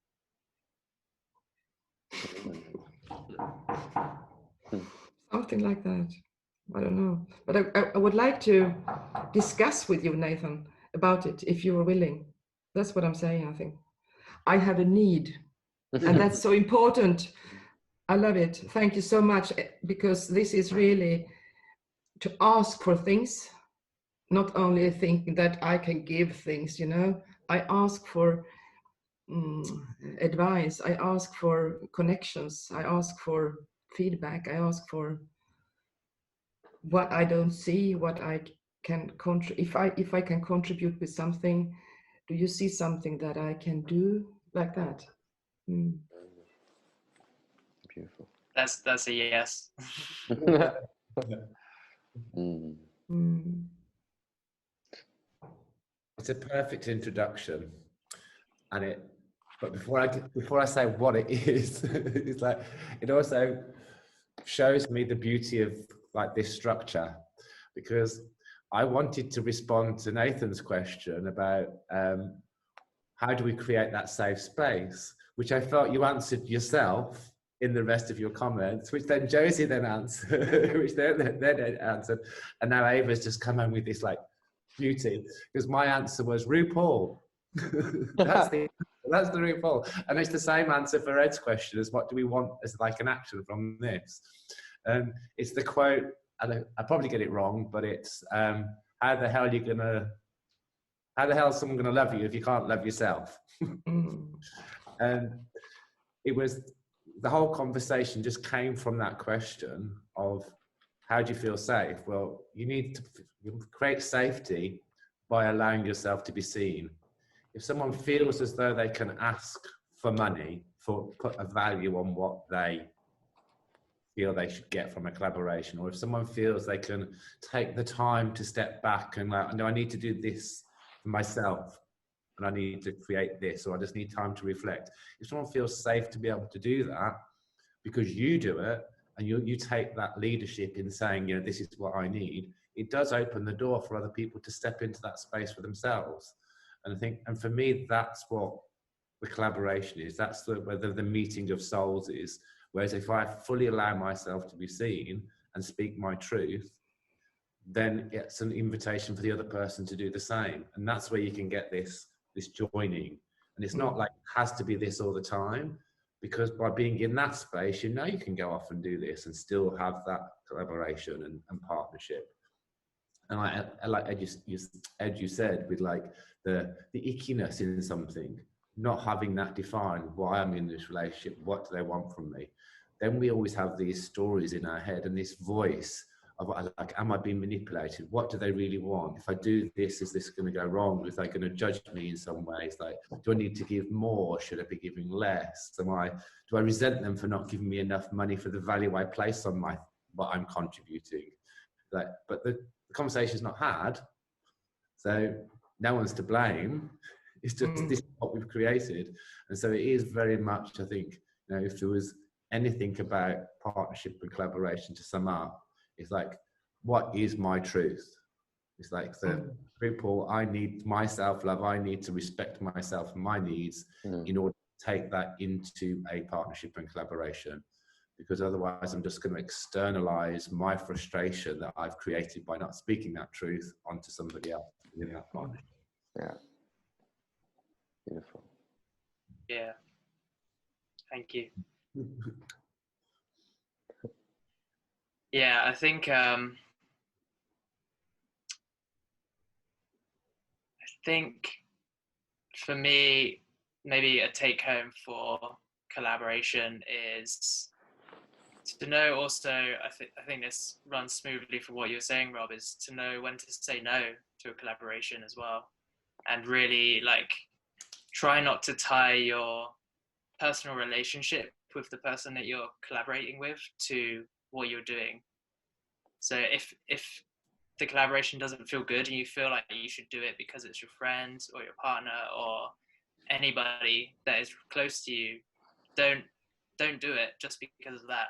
B: Something like that. I don't know, but I would like to discuss with you, Nathan, about it, if you are willing. That's what I'm saying. I think I have a need, and that's so important. I love it. Thank you so much, because this is really to ask for things, not only think that I can give things, you know. I ask for advice, I ask for connections, I ask for feedback, I ask for what I don't see, what I can if I can contribute with something. Do you see something that I can do like that?
A: Beautiful.
D: That's a yes.
C: It's a perfect introduction, and but before I say what it is, it's like it also shows me the beauty of like this structure, because I wanted to respond to Nathan's question about how do we create that safe space, which I felt you answered yourself in the rest of your comments, which then Josie then answered, which then answered, and now Eva's just come in with this like beauty, because my answer was RuPaul. that's the RuPaul, and it's the same answer for Ed's question as what do we want as like an action from this. It's the quote, I probably get it wrong, but it's how the hell is someone gonna love you if you can't love yourself? And it was, the whole conversation just came from that question of how do you feel safe? Well, you need to create safety by allowing yourself to be seen. If someone feels as though they can ask for money, put a value on what they feel they should get from a collaboration, or if someone feels they can take the time to step back and like, no, I need to do this for myself, and I need to create this, or I just need time to reflect. If someone feels safe to be able to do that because you do it, and you take that leadership in saying, you know, this is what I need, it does open the door for other people to step into that space for themselves. And I think, and for me, that's what the collaboration is. That's whether the meeting of souls is. Whereas if I fully allow myself to be seen and speak my truth, then it's an invitation for the other person to do the same. And that's where you can get this joining. And it's not like it has to be this all the time, because by being in that space, you know, you can go off and do this and still have that collaboration and partnership. And I like Ed, you said, with like the ickiness in something, not having that defined, why I'm in this relationship, what do they want from me? Then we always have these stories in our head and this voice like, am I being manipulated? What do they really want? If I do this, is this going to go wrong? Is they going to judge me in some ways? Like, do I need to give more? Should I be giving less? Do I resent them for not giving me enough money for the value I place on what I'm contributing? Like, but the conversation's not had, so no one's to blame. It's just this is what we've created. And so it is very much, I think, you know, if there was anything about partnership and collaboration to sum up, it's like, what is my truth? It's like the people, I need my self-love, I need to respect myself and my needs in order to take that into a partnership and collaboration. Because otherwise I'm just going to externalize my frustration that I've created by not speaking that truth onto somebody else in that partnership.
A: Yeah. Beautiful.
D: Yeah. Thank you. Yeah, I think for me, maybe a take home for collaboration is to know also, I think this runs smoothly for what you're saying, Rob, is to know when to say no to a collaboration as well. And really, like, try not to tie your personal relationship with the person that you're collaborating with to what you're doing. So if the collaboration doesn't feel good and you feel like you should do it because it's your friend or your partner or anybody that is close to you, don't do it just because of that.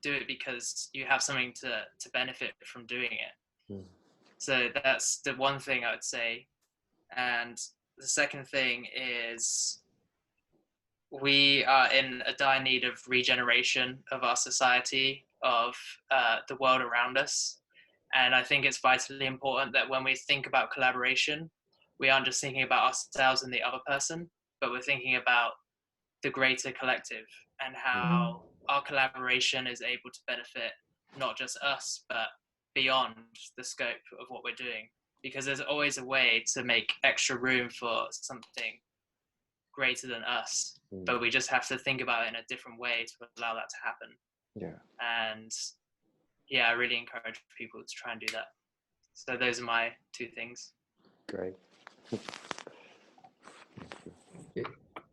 D: Do it because you have something to benefit from doing it. So that's the one thing I would say. And the second thing is, we are in a dire need of regeneration of our society, of the world around us. And I think it's vitally important that when we think about collaboration, we aren't just thinking about ourselves and the other person, but we're thinking about the greater collective and how our collaboration is able to benefit not just us, but beyond the scope of what we're doing. Because there's always a way to make extra room for something greater than us, but we just have to think about it in a different way to allow that to happen.
A: Yeah.
D: And yeah, I really encourage people to try and do that. So those are my two things.
A: Great.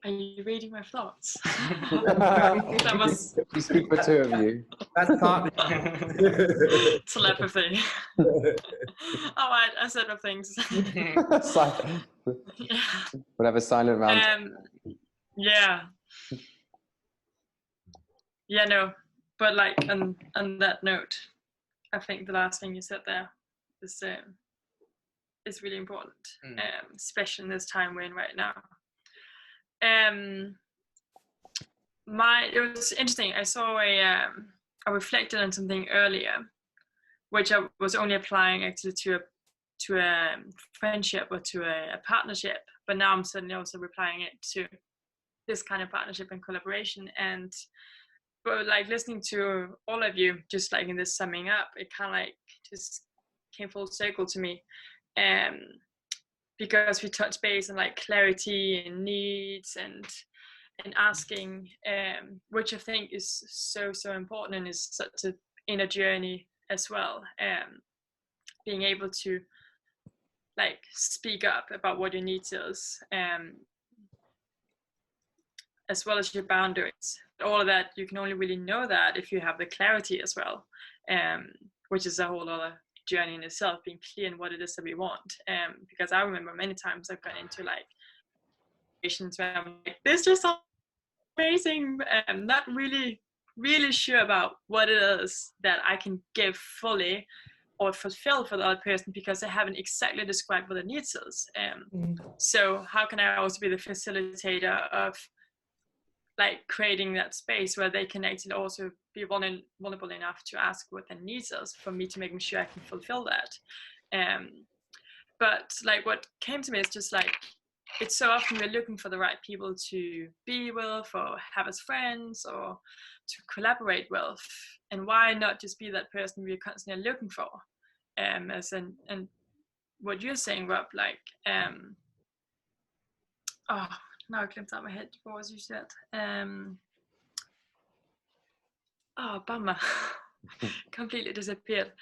E: Are you reading my thoughts?
A: That
E: was
A: you speak for two of you.
C: That's partly
E: telepathy. All right, I said my things.
A: Silent.
E: Yeah.
A: We'll have a silent round.
E: Yeah. Yeah, no, but like on that note, I think the last thing you said there is really important, especially in this time we're in right now. It was interesting. I saw I reflected on something earlier, which I was only applying actually to a friendship or to a partnership, but now I'm suddenly also applying it to this kind of partnership and collaboration. And but like listening to all of you, just like in this summing up, it kind of like just came full circle to me, because we touched base on like clarity and needs and asking, which I think is so important and is such an inner journey as well. Being able to like speak up about what your needs is, as well as your boundaries. All of that, you can only really know that if you have the clarity as well, which is a whole other journey in itself, being clear in what it is that we want. Because I remember many times I've gone into like situations where I'm like, this just sounds amazing, not really sure about what it is that I can give fully or fulfill for the other person, because I haven't exactly described what the needs is. So how can I also be the facilitator of like creating that space where they can actually also be vulnerable enough to ask what their needs is for me to make sure I can fulfill that. But like what came to me is just like, it's so often we're looking for the right people to be with or have as friends or to collaborate with, and why not just be that person we're constantly looking for? And what you're saying, Rob, like now I clipped out my head. What was you said? Bummer. completely disappeared.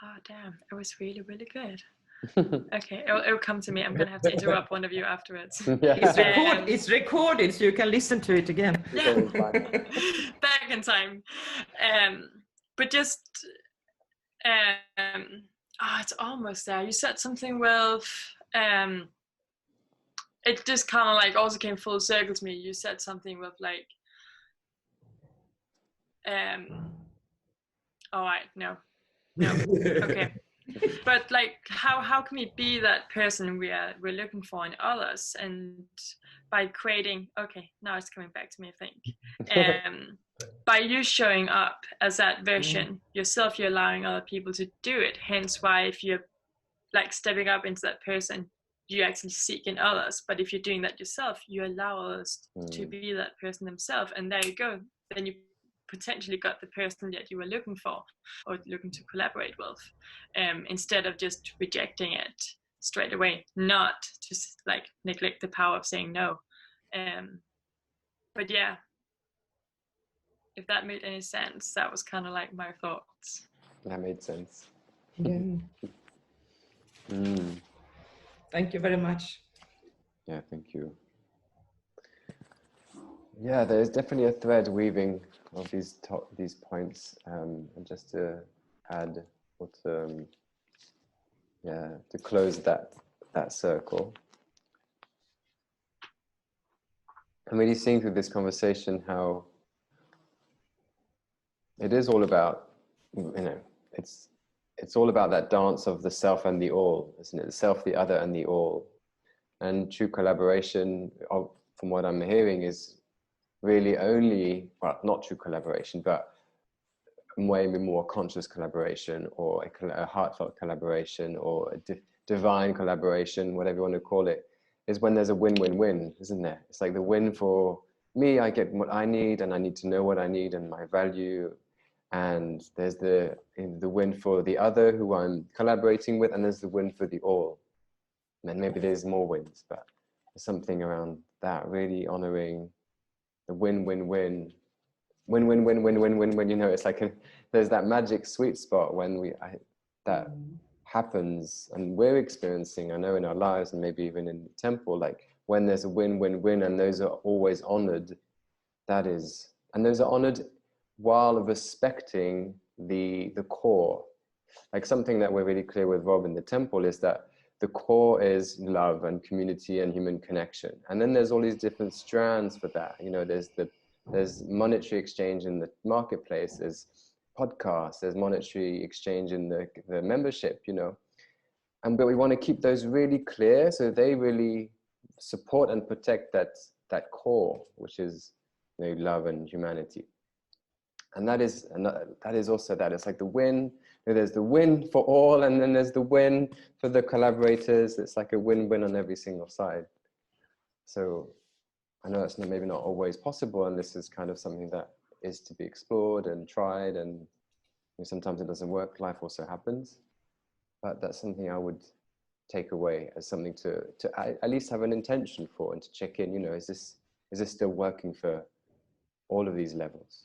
E: Oh damn, it was really, really good. Okay, it'll come to me. I'm gonna have to interrupt one of you afterwards.
B: It's recorded, so you can listen to it again.
E: Yeah. Back in time. But just it's almost there. You said something with it just kind of like also came full circle to me. You said something with like all right, no, okay. But like how can we be that person we're looking for in others, and by creating, okay, now it's coming back to me, I think. By you showing up as that version yourself, you're allowing other people to do it. Hence why if you're like stepping up into that person, you actually seek in others. But if you're doing that yourself, you allow others to be that person themselves, and there you go. Then you potentially got the person that you were looking for or looking to collaborate with, instead of just rejecting it straight away, not just like neglect the power of saying no. But yeah, if that made any sense, that was kind of like my thoughts.
A: That made sense.
B: Yeah. Thank you very much.
A: Yeah, thank you. Yeah, there's definitely a thread weaving of these points, and just to add, or to close that circle. I'm really seeing through this conversation how it is all about, it's all about that dance of the self and the all, isn't it? The self, the other, and the all. And true collaboration, from what I'm hearing, is really only, well, not true collaboration, but maybe more conscious collaboration, or a heartfelt collaboration, or a divine collaboration, whatever you want to call it, is when there's a win-win-win, isn't there? It's like the win for me, I get what I need, and I need to know what I need and my value. And there's the win for the other who I'm collaborating with, and there's the win for the all. And maybe there's more wins, but there's something around that, really honoring the win-win-win. Win-win-win-win-win-win-win, it's like there's that magic sweet spot when that happens, and we're experiencing, I know, in our lives, and maybe even in the temple, like when there's a win-win-win, and those are always honored, and those are honored while respecting the core. Like something that we're really clear with Rob in the temple is that the core is love and community and human connection. And then there's all these different strands for that. There's monetary exchange in the marketplace, there's podcasts, there's monetary exchange in the membership, but we want to keep those really clear, so they really support and protect that core, which is love and humanity. And that is also that. It's like the win. There's the win for all, and then there's the win for the collaborators. It's like a win-win on every single side. So I know that's maybe not always possible, and this is kind of something that is to be explored and tried, and sometimes it doesn't work. Life also happens, but that's something I would take away as something to at least have an intention for, and to check in. Is this still working for all of these levels?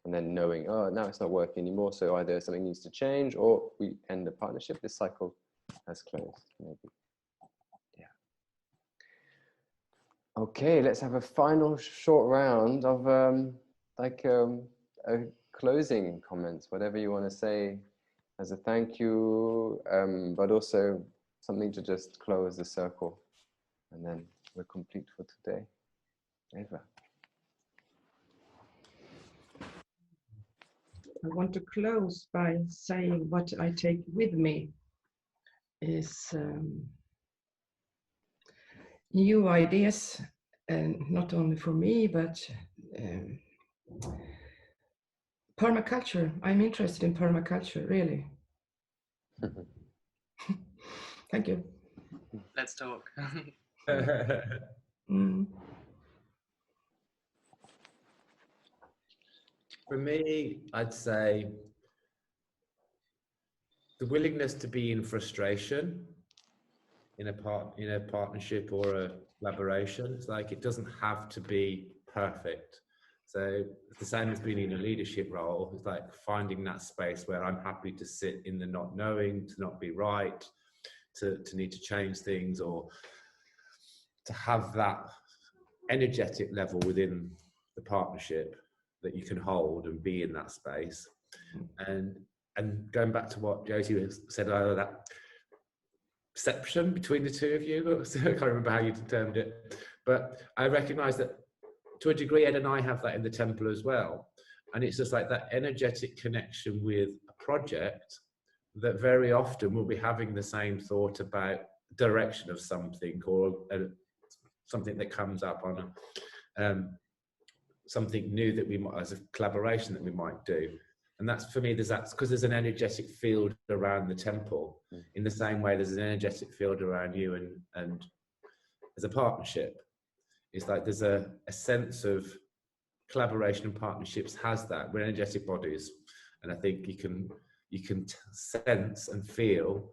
A: And then knowing, oh, now it's not working anymore, so either something needs to change, or we end the partnership. This cycle has closed, maybe. Yeah. Okay, let's have a final short round of closing comments, whatever you want to say as a thank you, but also something to just close the circle, and then we're complete for today. Eva.
B: I want to close by saying what I take with me is new ideas, and not only for me, but permaculture. I'm interested in permaculture, really. Thank you.
D: Let's talk.
C: For me, I'd say the willingness to be in frustration in a partnership or a collaboration. It's like, it doesn't have to be perfect. So it's the same as being in a leadership role. It's like finding that space where I'm happy to sit in the not knowing, to not be right, to need to change things, or to have that energetic level within the partnership that you can hold and be in that space. And going back to what Josie said earlier, that perception between the two of you, I can't remember how you termed it, but I recognize that to a degree Ed and I have that in the temple as well. And it's just like that energetic connection with a project that very often we'll be having the same thought about direction of something, or something that comes up on something new that we might, as a collaboration that we might do. And that's, for me, that's because there's an energetic field around the temple, in the same way there's an energetic field around you and as a partnership. It's like there's a sense of collaboration and partnerships has that. We're energetic bodies, and I think you can sense and feel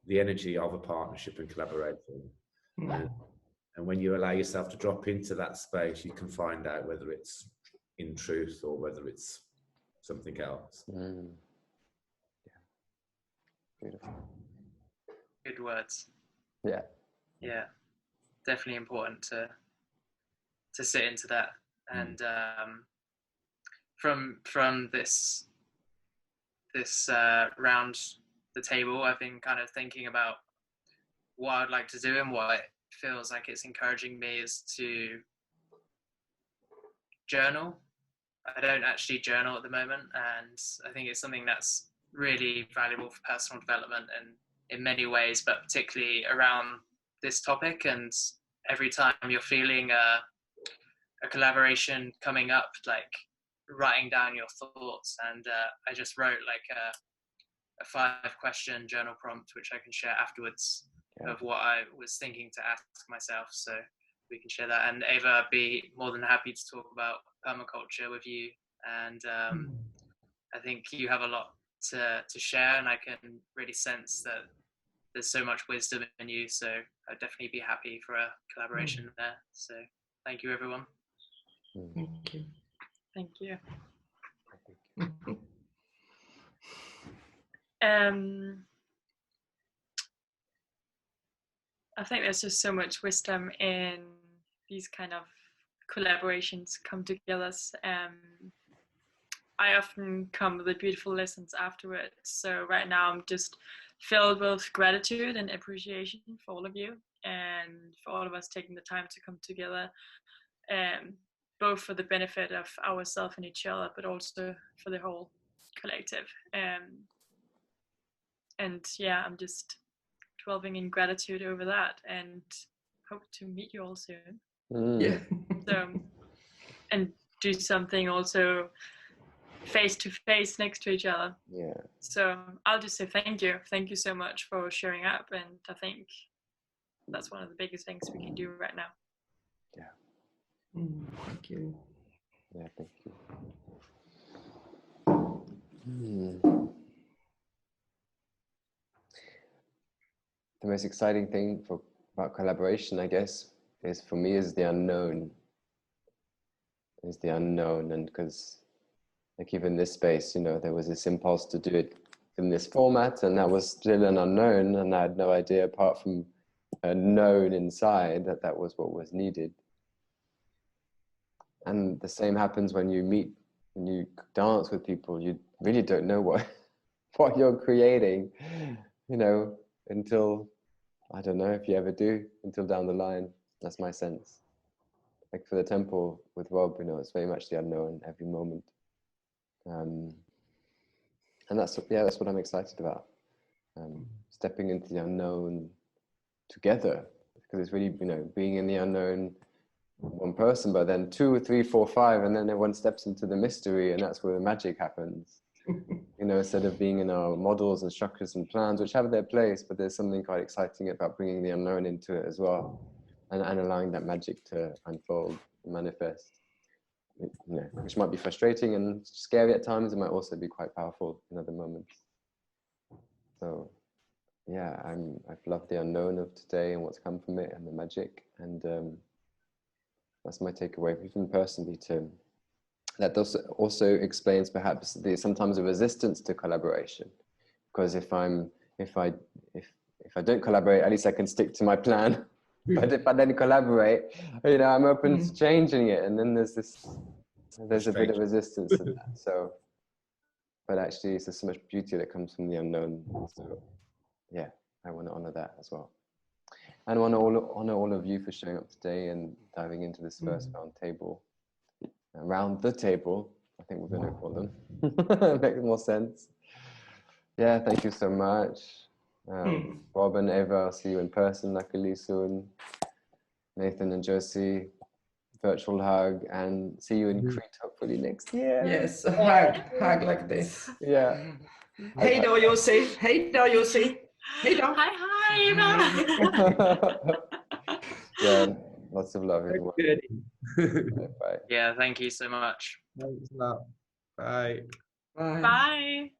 C: the energy of a partnership and collaboration. And when you allow yourself to drop into that space, you can find out whether it's in truth or whether it's something else.
A: Yeah. Beautiful.
D: Good words.
A: Yeah.
D: Yeah. Definitely important to sit into that. And from this round the table, I've been kind of thinking about what I'd like to do, and what it feels like it's encouraging me is to journal. I don't actually journal at the moment, and I think it's something that's really valuable for personal development and in many ways, but particularly around this topic. And every time you're feeling a collaboration coming up, like writing down your thoughts. And I just wrote like a 5-question journal prompt, which I can share afterwards, of what I was thinking to ask myself. So we can share that. And Eva, I'd be more than happy to talk about permaculture with you. And I think you have a lot to share, and I can really sense that there's so much wisdom in you. So I'd definitely be happy for a collaboration there. So thank you, everyone.
B: Thank you.
E: Thank you. I think there's just so much wisdom in these kind of collaborations come together. I often come with beautiful lessons afterwards. So right now I'm just filled with gratitude and appreciation for all of you, and for all of us taking the time to come together, both for the benefit of ourselves and each other, but also for the whole collective. And yeah, I'm just dwelling in gratitude over that, and hope to meet you all soon.
B: Yeah.
E: So, and do something also face to face next to each other.
A: Yeah.
E: So I'll just say thank you so much for showing up, and I think that's one of the biggest things we can do right now.
A: Yeah.
B: Thank you.
A: Yeah, thank you. The most exciting thing about collaboration, I guess, is for me is the unknown. And because like even this space, there was this impulse to do it in this format, and that was still an unknown, and I had no idea apart from a known inside that was what was needed. And the same happens when you meet, when you dance with people. You really don't know what you're creating, until, I don't know if you ever do, until down the line. That's my sense. Like for the temple with Rob, it's very much the unknown every moment. And that's what I'm excited about. Stepping into the unknown together, because it's really, being in the unknown, one person, but then 2, 3, 4, 5, and then everyone steps into the mystery, and that's where the magic happens. Instead of being in our models and structures and plans, which have their place, but there's something quite exciting about bringing the unknown into it as well, and allowing that magic to unfold and manifest. Which might be frustrating and scary at times. It might also be quite powerful in other moments. So yeah, I've loved the unknown of today and what's come from it and the magic, and that's my takeaway, even personally, Tim. That also explains perhaps sometimes a resistance to collaboration, because if I don't collaborate, at least I can stick to my plan. But if I then collaborate, I'm open to changing it, and then there's a bit of resistance to that. So, but actually, there's so much beauty that comes from the unknown. So, yeah, I want to honor that as well. And I want to honor all of you for showing up today and diving into this first round table. Around the table, I think we're going to call them. Makes more sense. Yeah, thank you so much. Rob and Eva, I'll see you in person luckily soon. Nathan and Josie, virtual hug, and see you in Crete hopefully next year.
B: Yes, a hug like this.
A: Yeah.
B: Hej då Josie. Hej då Josie. Hej då.
E: Hi, Eva.
A: Yeah, lots of love everyone.
C: Good.
A: Bye.
D: Yeah, thank you so much.
C: Thanks a lot. Bye.
B: Bye.
E: Bye.